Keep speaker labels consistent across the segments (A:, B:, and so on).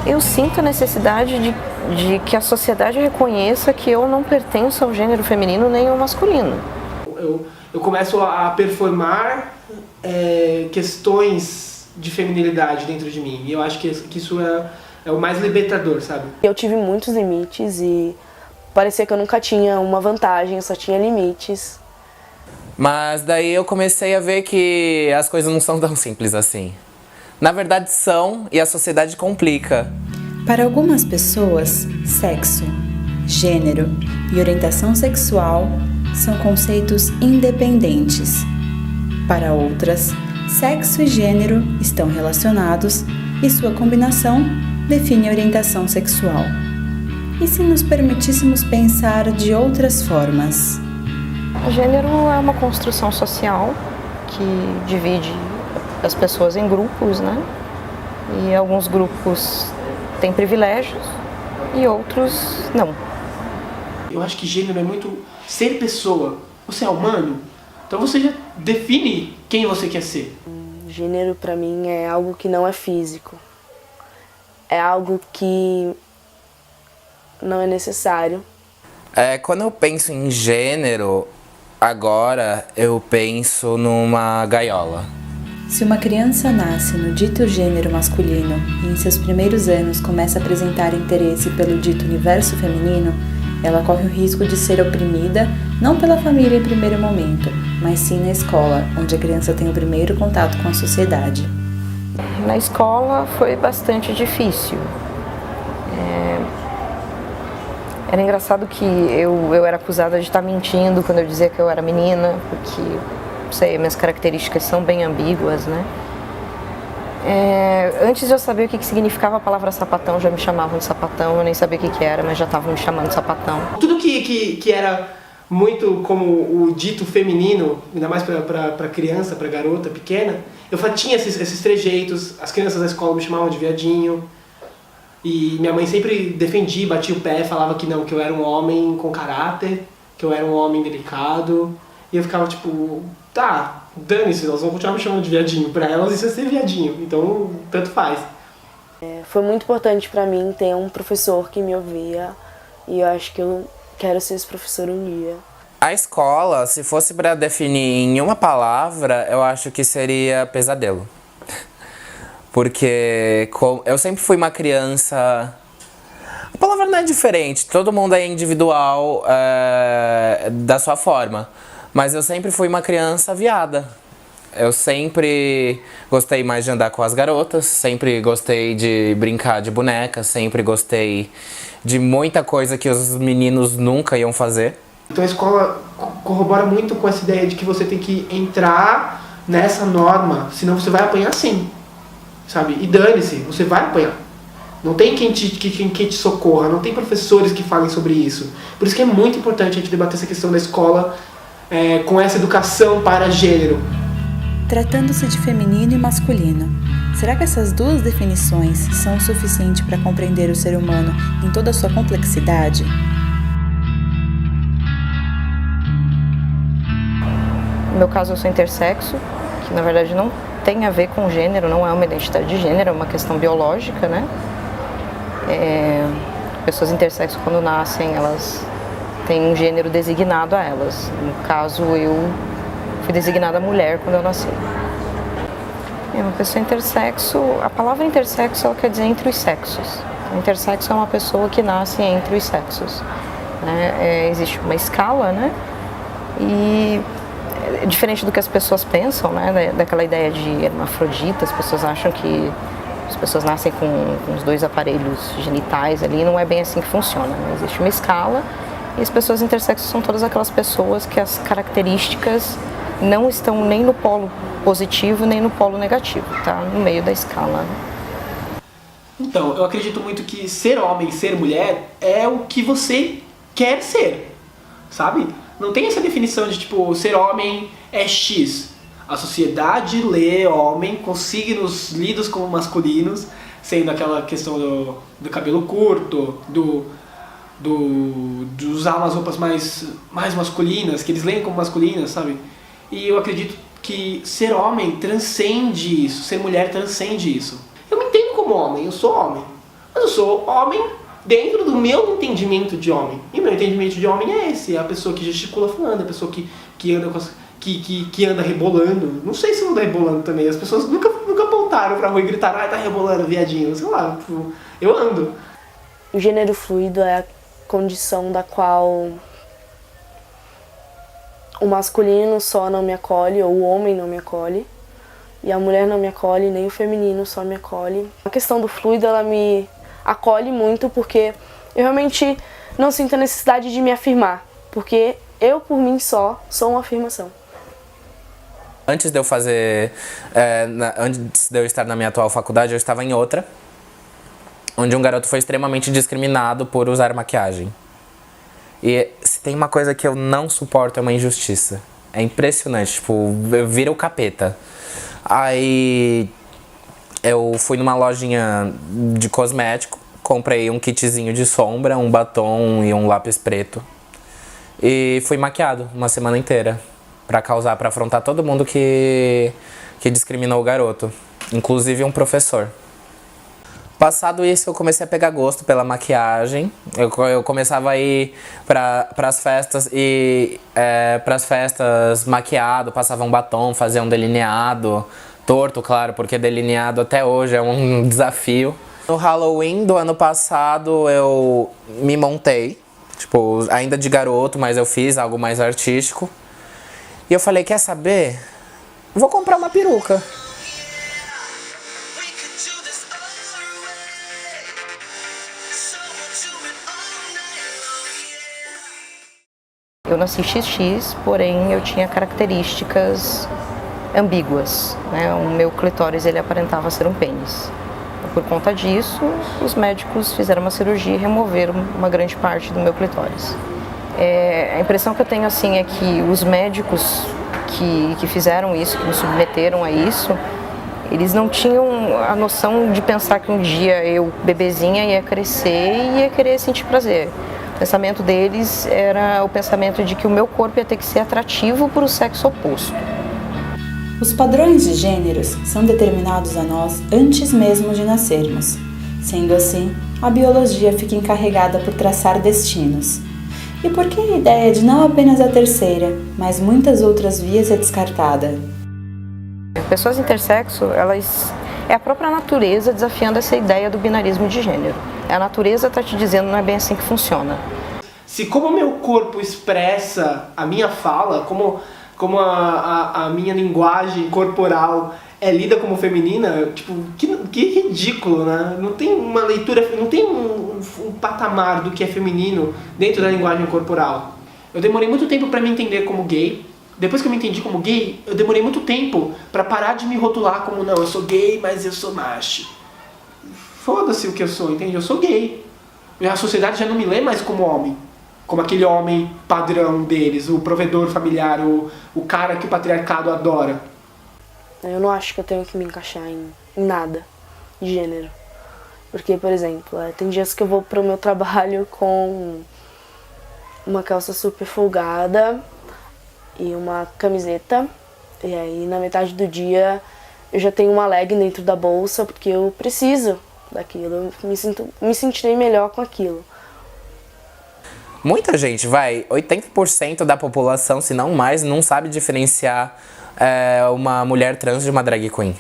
A: Eu sinto a necessidade de que a sociedade reconheça que eu não pertenço ao gênero feminino nem ao masculino.
B: Eu começo a performar questões de feminilidade dentro de mim. E eu acho que isso é o mais libertador, sabe?
C: Eu tive muitos limites e parecia que eu nunca tinha uma vantagem, eu só tinha limites.
D: Mas daí eu comecei a ver que as coisas não são tão simples assim. Na verdade são, e a sociedade complica.
E: Para algumas pessoas, sexo, gênero e orientação sexual são conceitos independentes. Para outras, sexo e gênero estão relacionados e sua combinação define a orientação sexual. E se nos permitíssemos pensar de outras formas?
A: O gênero é uma construção social que divide as pessoas em grupos, né? E alguns grupos têm privilégios e outros não.
B: Eu acho que gênero é muito ser pessoa. Você é humano, então você já define quem você quer ser.
C: Gênero pra mim é algo que não é físico. É algo que não é necessário.
D: Quando eu penso em gênero, agora eu penso numa gaiola.
E: Se uma criança nasce no dito gênero masculino e em seus primeiros anos começa a apresentar interesse pelo dito universo feminino, ela corre o risco de ser oprimida não pela família em primeiro momento, mas sim na escola, onde a criança tem o primeiro contato com a sociedade.
A: Na escola foi bastante difícil. Era engraçado que eu era acusada de estar mentindo quando eu dizia que eu era menina, porque, não sei, minhas características são bem ambíguas, né? Antes de eu saber o que significava a palavra sapatão, já me chamavam de sapatão, eu nem sabia o que era, mas já estavam me chamando de sapatão.
B: Tudo que era muito como o dito feminino, ainda mais pra criança, pra garota pequena, eu tinha esses trejeitos, as crianças da escola me chamavam de viadinho, e minha mãe sempre defendia, batia o pé, falava que não, que eu era um homem com caráter, que eu era um homem delicado, e eu ficava tipo, tá, dane-se, elas vão continuar me chamando de viadinho, pra elas isso é ser viadinho, então tanto faz.
C: Foi muito importante pra mim ter um professor que me ouvia e eu acho que eu quero ser esse professor um dia.
D: A escola, se fosse para definir em uma palavra, eu acho que seria pesadelo. Porque eu sempre fui uma criança... A palavra não é diferente, todo mundo é individual da sua forma. Mas eu sempre fui uma criança viada. Eu sempre gostei mais de andar com as garotas, sempre gostei de brincar de boneca, sempre gostei de muita coisa que os meninos nunca iam fazer.
B: Então a escola corrobora muito com essa ideia de que você tem que entrar nessa norma, senão você vai apanhar sim, sabe? E dane-se, você vai apanhar. Não tem quem te socorra, não tem professores que falem sobre isso. Por isso que é muito importante a gente debater essa questão da escola com essa educação para gênero.
E: Tratando-se de feminino e masculino, será que essas duas definições são o suficiente para compreender o ser humano em toda a sua complexidade?
A: No meu caso, eu sou intersexo, que na verdade não tem a ver com gênero, não é uma identidade de gênero, é uma questão biológica, né? Pessoas intersexo, quando nascem, elas têm um gênero designado a elas. No caso, eu fui designada mulher quando eu nasci. Uma pessoa intersexo, a palavra intersexo ela quer dizer entre os sexos. Intersexo é uma pessoa que nasce entre os sexos. Né? Existe uma escala, né? E diferente do que as pessoas pensam, né? Daquela ideia de hermafrodita, as pessoas acham que as pessoas nascem com os dois aparelhos genitais ali, não é bem assim que funciona. Né? Existe uma escala e as pessoas intersexos são todas aquelas pessoas que as características não estão nem no polo positivo nem no polo negativo, tá? No meio da escala.
B: Então, eu acredito muito que ser homem, ser mulher é o que você quer ser, sabe? Não tem essa definição de tipo, ser homem é X. A sociedade lê homem com signos lidos como masculinos, sendo aquela questão do cabelo curto, de usar umas roupas mais masculinas, que eles leem como masculinas, sabe? E eu acredito que ser homem transcende isso, ser mulher transcende isso. Eu me entendo como homem, eu sou homem, Mas eu sou homem dentro do meu entendimento de homem. E meu entendimento de homem é esse, é a pessoa que gesticula falando, a pessoa que anda com que anda rebolando. Não sei se anda rebolando também, as pessoas nunca apontaram pra rua e gritaram, tá rebolando, viadinho, sei lá, tipo, eu ando.
C: O gênero fluido é a condição da qual o masculino só não me acolhe, ou o homem não me acolhe, e a mulher não me acolhe, nem o feminino só me acolhe. A questão do fluido, ela me acolhe muito porque eu realmente não sinto a necessidade de me afirmar, porque eu, por mim só, sou uma afirmação.
D: Antes de eu fazer, antes de eu estar na minha atual faculdade, eu estava em outra, onde um garoto foi extremamente discriminado por usar maquiagem. E se tem uma coisa que eu não suporto é uma injustiça. É impressionante, tipo, vira o capeta. Aí eu fui numa lojinha de cosmético, comprei um kitzinho de sombra, um batom e um lápis preto. E fui maquiado uma semana inteira pra afrontar todo mundo que discriminou o garoto, inclusive um professor. Passado isso, eu comecei a pegar gosto pela maquiagem. Eu começava a ir pras festas pras festas maquiado, passava um batom, fazia um delineado, torto, claro, porque delineado até hoje é um desafio. No Halloween do ano passado, eu me montei, tipo, ainda de garoto, mas eu fiz algo mais artístico. E eu falei, quer saber? Vou comprar uma peruca.
A: Eu nasci XX, porém eu tinha características ambíguas, né? O meu clitóris ele aparentava ser um pênis. Por conta disso, os médicos fizeram uma cirurgia e removeram uma grande parte do meu clitóris. A impressão que eu tenho assim é que os médicos que fizeram isso, que me submeteram a isso, eles não tinham a noção de pensar que um dia eu, bebezinha, ia crescer e ia querer sentir prazer. O pensamento deles era o pensamento de que o meu corpo ia ter que ser atrativo para o sexo oposto.
E: Os padrões de gêneros são determinados a nós antes mesmo de nascermos. Sendo assim, a biologia fica encarregada por traçar destinos. E por que a ideia de não apenas a terceira, mas muitas outras vias é descartada?
A: Pessoas intersexo, é a própria natureza desafiando essa ideia do binarismo de gênero. A natureza está te dizendo não é bem assim que funciona.
B: Se como o meu corpo expressa a minha fala, como a minha linguagem corporal é lida como feminina, tipo, que ridículo, né? Não tem uma leitura, não tem um patamar do que é feminino dentro da linguagem corporal. Eu demorei muito tempo para me entender como gay. Depois que eu me entendi como gay, eu demorei muito tempo para parar de me rotular como, não, eu sou gay, mas eu sou macho. Foda-se o que eu sou, entende? Eu sou gay. A sociedade já não me lê mais como homem. Como aquele homem padrão deles, o provedor familiar, o cara que o patriarcado adora.
C: Eu não acho que eu tenho que me encaixar em nada de gênero. Porque, por exemplo, tem dias que eu vou pro meu trabalho com uma calça super folgada e uma camiseta. E aí, na metade do dia, eu já tenho uma leg dentro da bolsa porque eu preciso daquilo. Eu me sentirei melhor com aquilo.
D: Muita gente, 80% da população, se não mais, não sabe diferenciar uma mulher trans de uma drag queen.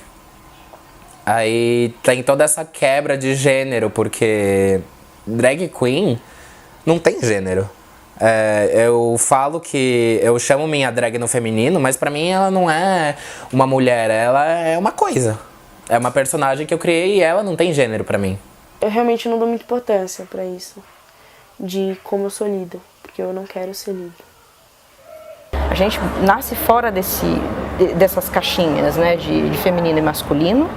D: Aí tem toda essa quebra de gênero, porque drag queen não tem gênero. Eu falo que eu chamo minha drag no feminino, mas pra mim ela não é uma mulher, ela é uma coisa. É uma personagem que eu criei e ela não tem gênero pra mim.
C: Eu realmente não dou muita importância pra isso, de como eu sou lida, porque eu não quero ser lida.
A: A gente nasce fora dessas caixinhas, né, de feminino e masculino,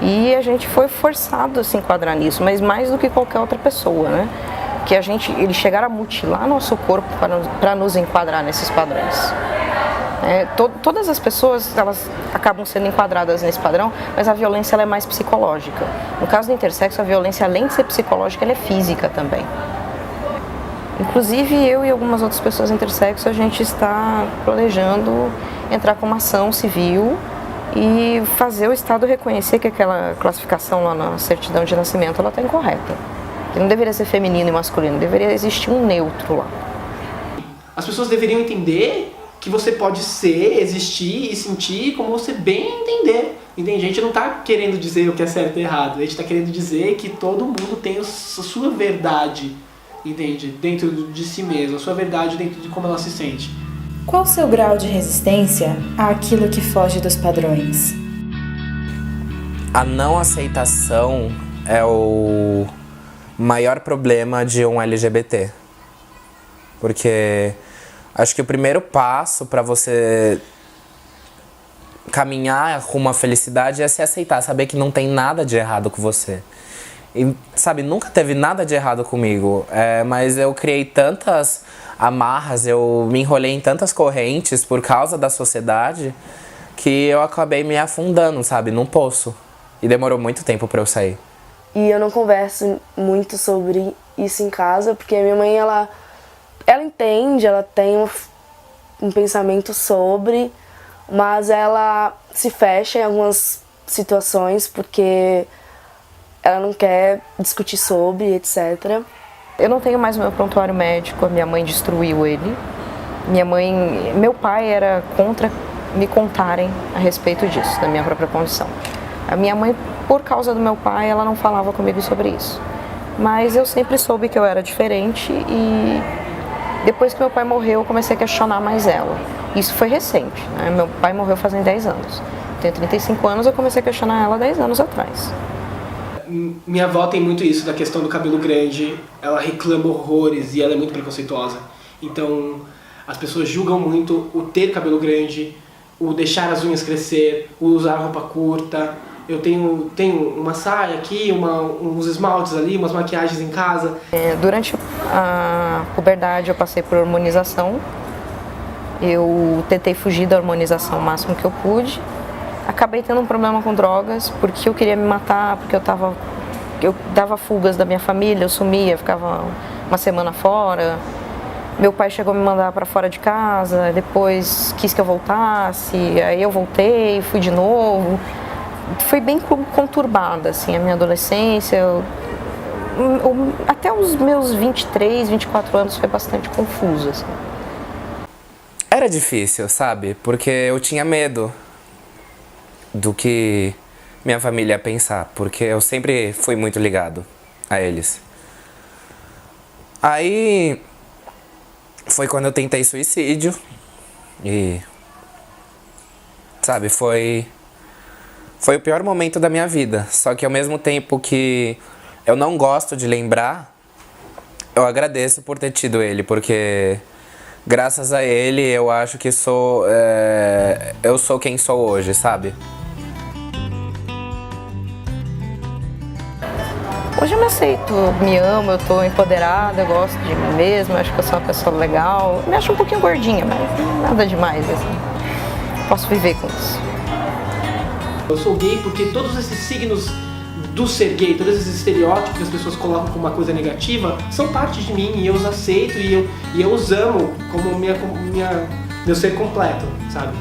A: e a gente foi forçado a se enquadrar nisso, mas mais do que qualquer outra pessoa, né? Que eles chegaram a mutilar nosso corpo para nos enquadrar nesses padrões. Todas as pessoas elas acabam sendo enquadradas nesse padrão, mas a violência ela é mais psicológica. No caso do intersexo, a violência, além de ser psicológica, ela é física também. Inclusive, eu e algumas outras pessoas intersexo, a gente está planejando entrar com uma ação civil e fazer o Estado reconhecer que aquela classificação lá na certidão de nascimento ela está incorreta. Que não deveria ser feminino e masculino, deveria existir um neutro lá.
B: As pessoas deveriam entender que você pode ser, existir e sentir como você bem entender. Entende? A gente não está querendo dizer o que é certo e errado, a gente está querendo dizer que todo mundo tem a sua verdade, entende? Dentro de si mesmo, a sua verdade dentro de como ela se sente.
E: Qual o seu grau de resistência àquilo que foge dos padrões?
D: A não aceitação é o maior problema de um LGBT. Porque acho que o primeiro passo para você caminhar rumo à felicidade é se aceitar, saber que não tem nada de errado com você. E, sabe, nunca teve nada de errado comigo, mas eu criei tantas amarras, eu me enrolei em tantas correntes por causa da sociedade que eu acabei me afundando, sabe, num poço. E demorou muito tempo pra eu sair.
C: E eu não converso muito sobre isso em casa, porque a minha mãe, ela entende, ela tem um pensamento sobre, mas ela se fecha em algumas situações porque ela não quer discutir sobre, etc.
A: Eu não tenho mais o meu prontuário médico, a minha mãe destruiu ele. Meu pai era contra me contarem a respeito disso, da minha própria condição. A minha mãe, por causa do meu pai, ela não falava comigo sobre isso. Mas eu sempre soube que eu era diferente e depois que meu pai morreu, eu comecei a questionar mais ela. Isso foi recente, né? Meu pai morreu fazem 10 anos. Eu tenho 35 anos, eu comecei a questionar ela 10 anos atrás.
B: Minha avó tem muito isso da questão do cabelo grande, ela reclama horrores e ela é muito preconceituosa. Então, as pessoas julgam muito o ter cabelo grande, o deixar as unhas crescer, o usar roupa curta. Eu tenho uma saia aqui, uns esmaltes ali, umas maquiagens em casa.
A: Durante a puberdade eu passei por hormonização. Eu tentei fugir da hormonização o máximo que eu pude. Acabei tendo um problema com drogas, porque eu queria me matar, porque eu dava fugas da minha família, eu sumia, ficava uma semana fora. Meu pai chegou a me mandar para fora de casa, depois quis que eu voltasse, aí eu voltei, fui de novo. Foi bem conturbada, assim, a minha adolescência. Até os meus 23, 24 anos foi bastante confuso, assim.
D: Era difícil, sabe? Porque eu tinha medo do que minha família ia pensar, porque eu sempre fui muito ligado a eles. Aí foi quando eu tentei suicídio e, sabe, foi o pior momento da minha vida. Só que ao mesmo tempo que eu não gosto de lembrar, eu agradeço por ter tido ele, porque graças a ele eu acho que eu sou quem sou hoje, sabe?
A: Hoje eu me aceito, me amo, eu tô empoderada, eu gosto de mim mesma, acho que eu sou uma pessoa legal. Me acho um pouquinho gordinha, mas nada demais, assim. Posso viver com isso.
B: Eu sou gay porque todos esses signos do ser gay, todos esses estereótipos que as pessoas colocam como uma coisa negativa, são parte de mim e eu os aceito e eu os amo como meu ser completo, sabe?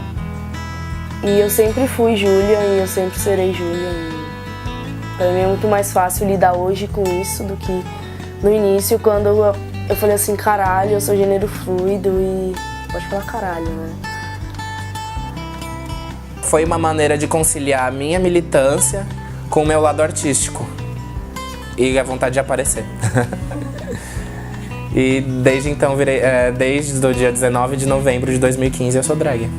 C: E eu sempre fui Júlia e eu sempre serei Júlia. Pra mim é muito mais fácil lidar hoje com isso do que no início, quando eu falei assim, caralho, eu sou gênero fluido e pode falar caralho, né?
D: Foi uma maneira de conciliar a minha militância com o meu lado artístico e a vontade de aparecer. E desde então, desde o dia 19 de novembro de 2015 eu sou drag.